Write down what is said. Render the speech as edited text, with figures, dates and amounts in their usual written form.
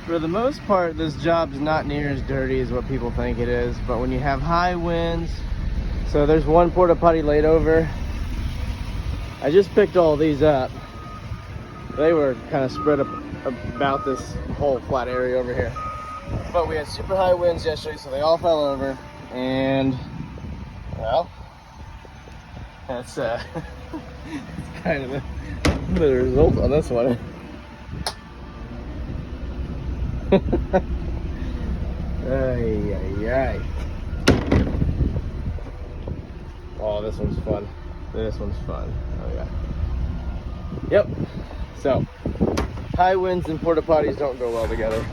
For the most part, this job's not near as dirty as what people think it is, but when you have high winds, so there's one porta potty laid over. I just picked all these up. They were kind of spread up about this whole flat area over here. But we had super high winds yesterday, so they all fell over. And, well, that's kind of the result on this one. Ay, ay, ay. Oh, this one's fun. This one's fun. Oh, yeah. Yep. So, high winds and porta potties don't go well together.